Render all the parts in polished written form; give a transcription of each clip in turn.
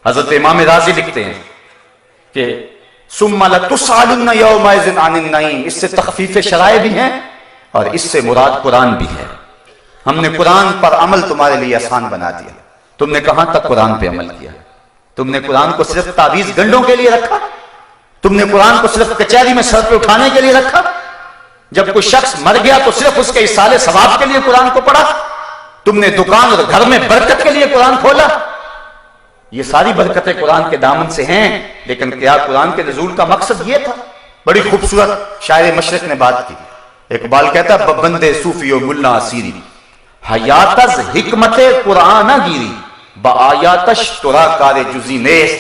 हजरत इमाम राजी लिखते हैं कि सुम्मा लतुसअलुन्ना यौमइज़िन अनिन नईम, इससे तखफीफ शराए भी हैं और इससे मुराद कुरान भी है। हमने कुरान पर अमल तुम्हारे लिए आसान बना दिया। तुमने कहां तक कुरान पे अमल किया? तुमने कुरान को सिर्फ तावीज गंडों के लिए रखा? तुमने कुरान को सिर्फ कचहरी में सर पे उठाने के लिए रखा? जब कोई शख्स मर गया तो सिर्फ उसके इसाले सवाब के लिए कुरान को पढ़ा? तुमने दुकान और घर में बरकत के लिए कुरान खोला? ये सारी बरकतें कुरान के दामन से हैं, लेकिन क्या कुरान के नज़ूल का मकसद ये था? बड़ी खूबसूरत शायर मशरिक ने बात की। इकबाल कहता है बंदे सूफी और मुल्ला असीरी हयातज हिकमते कुरान गिरी बायातश तुरा कारे जुजी नेस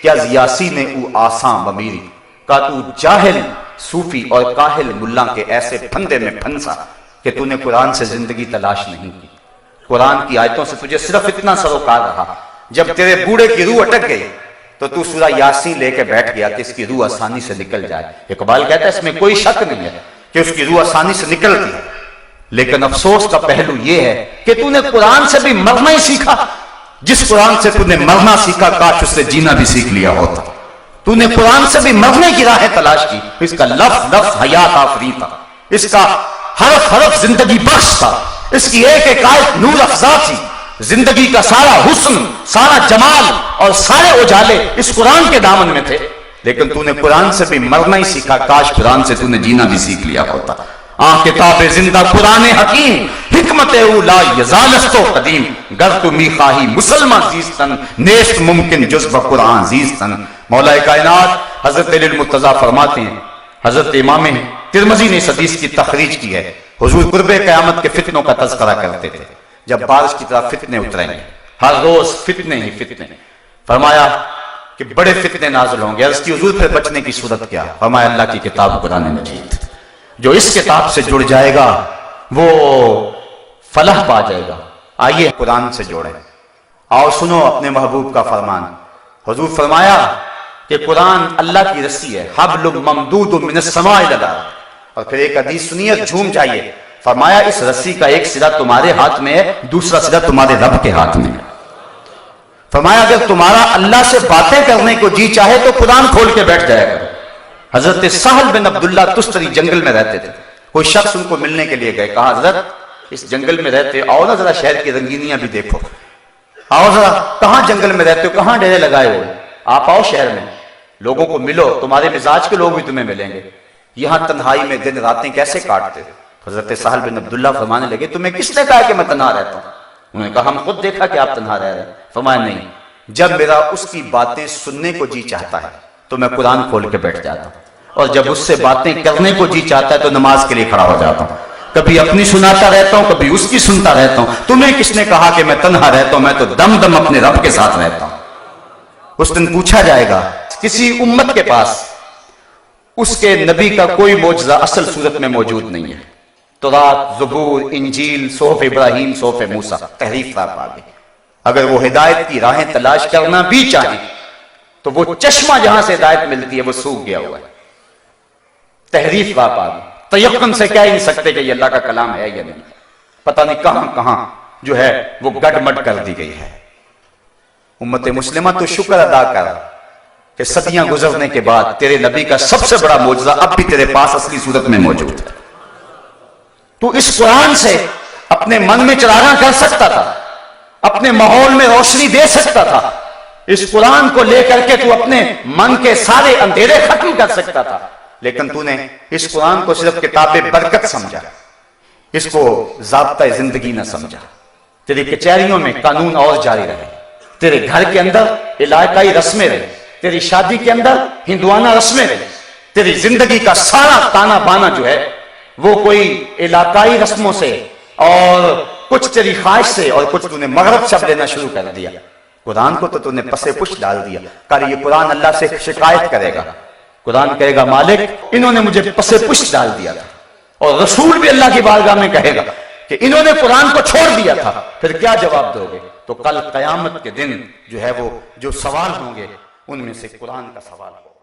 क्या जियासी ने उ आसां बमीरी। का तू जाहिल सूफी और काहिल मुल्ला के ऐसे फंदे में फंसा कि तूने कुरान से जिंदगी तलाश नहीं की। कुरान की आयतों से तुझे सिर्फ इतना सरोकार रहा, जब तेरे बूढ़े की रूह अटक गई तो तू सूरा यासीन लेके बैठ गया कि इसकी रूह आसानी से निकल जाए। इकबाल कहता है इसमें कोई शक नहीं है कि उसकी रूह आसानी से निकलती है, लेकिन अफसोस का पहलू यह है कि तूने कुरान से भी मरना ही सीखा। जिस कुरान से तूने मरना सीखा काश उससे जीना भी सीख लिया होता। तूने कुरान से भी मरने की राहें तलाश की। इसका लफ्ज लफ्ज हयात आफरी था, इसका हरफ हरफ जिंदगी बख्श था, इसकी एक एक आयत नूर अफजा थी। जिंदगी का सारा हुस्न, सारा जमाल और सारे उजाले इस कुरान के दामन में थे, लेकिन तूने कुरान से भी मरना ही सीखा। काश कुरान से तूने जीना भी सीख लिया होता। किताब जिंदा कुरान हकीम हिकमत उला यजालस्तो कदीम गर तुमी खाही मुसलमान जीस्तन नेस्त मुमकिन जुज़्ब कुरान जीस्तन। मौला कायनात हजरत अली मुर्तजा फरमाते हैं, हजरत इमाम तिरमिज़ी ने इस हदीस की तखरीज की है। हुजूर कुर्बे क़यामत के फितनों का तज़किरा करते थे, जब बारिश की तरह फितने उतरेंगे, हर रोज फितने ही फितने। फरमाया कि बड़े फितने नाज़िल होंगे। अर्ज़ की हुजूर फिर बचने की सूरत क्या? फरमाया अल्लाह की किताब कुरान मजीद, जो इस किताब से जुड़ जाएगा वो फलाह पा जाएगा। आइए कुरान से जोड़े और सुनो अपने महबूब का फरमान। हुजूर फरमाया कि कुरान अल्लाह की रस्सी है, हब्लुम ममदूदुम मिनस समाई लगा। और फिर एक हदीस सुनिए, झूम जाइए। फरमाया इस रस्सी का एक सिरा तुम्हारे हाथ में है, दूसरा सिरा तुम्हारे रब के हाथ में है। फरमाया अगर तुम्हारा अल्लाह से बातें करने को जी चाहे तो कुरान खोल के बैठ जाएगा। हजरत सहल बिन अब्दुल्ला तुस्तरी जंगल में रहते थे। कोई शख्स उनको मिलने के लिए गए, कहा हजरत इस जंगल में रहते आओ ना जरा शहर की रंगीनियां भी देखो, आओ जरा कहां जंगल में रहते हो, कहां डेरे लगाए हो, आप आओ शहर में, लोगों को मिलो, तुम्हारे मिजाज के लोग भी तुम्हें मिलेंगे। यहां तन्हाई में दिन रातें कैसे काटते हो? हजरत सहल बिन अब्दुल्ला फरमाने लगे तुम्हें किसने कहा कि मैं तन्हा रहता हूं? उन्होंने कहा हम खुद देखा कि आप तन्हा रह रहे। फरमाया नहीं, जब मेरा उसकी बातें सुनने को जी चाहता है तो मैं कुरान खोल के बैठ जाता हूं, और जब उससे बातें करने को जी चाहता है तो नमाज के लिए खड़ा हो जाता हूं। कभी अपनी सुनाता रहता हूं, कभी उसकी सुनता रहता हूं। तुम्हें किसने कहा कि मैं तन्हा रहता हूं? मैं तो दम दम अपने रब के साथ रहता हूं। उस दिन पूछा जाएगा किसी उम्मत के पास उसके नबी का कोई मौजज़ा असल सूरत में मौजूद नहीं है। तौरात, ज़बूर, इंजील, सोहफ इब्राहीम, सोहफ मूसा, तहरीफ पागे। अगर वो हिदायत की राहें तलाश करना भी चाहे तो वो चश्मा जहां से हिदायत मिलती है वो सूख गया हुआ है। तहरीफ पागे, तयक्कुन से कह ही नहीं सकते कि ये अल्लाह का कलाम है या नहीं। पता नहीं कहां कहां जो है वो गड़मड़ कर दी गई है। उम्मत मुस्लिमा तो शुक्र अदा कर कि सदियां गुजरने के बाद तेरे नबी का सबसे बड़ा मौजज़ा अब भी तेरे पास असली सूरत में मौजूद है। तू इस कुरान से अपने मन में चिरागा कर सकता था, अपने माहौल में रोशनी दे सकता था। इस कुरान को लेकर के तू अपने मन के सारे अंधेरे खत्म कर सकता था, लेकिन तूने इस कुरान को सिर्फ किताबे बरकत समझा, इसको ज़ाब्ता जिंदगी न समझा। तेरी कचहरियों में कानून और जारी रहे, तेरे घर के अंदर इलाकाई रस्में रहे, तेरी शादी के अंदर हिंदुआना रस्में रहे, तेरी जिंदगी का सारा ताना बाना जो है वो कोई इलाकाई रस्मों से और कुछ तेरी ख्वाहिश से और कुछ तूने मगरब शब्द लेना शुरू कर दिया। कुरान को तो तूने पसे पुश डाल दिया। कल ये कुरान अल्लाह से शिकायत करेगा, कुरान कहेगा मालिक इन्होंने मुझे पसे पुश डाल दिया था, और रसूल भी अल्लाह की बारगाह में कहेगा कि इन्होंने कुरान को छोड़ दिया था। फिर क्या जवाब दोगे? तो कल कयामत के दिन जो है वो जो सवाल होंगे उनमें से कुरान का सवाल होगा।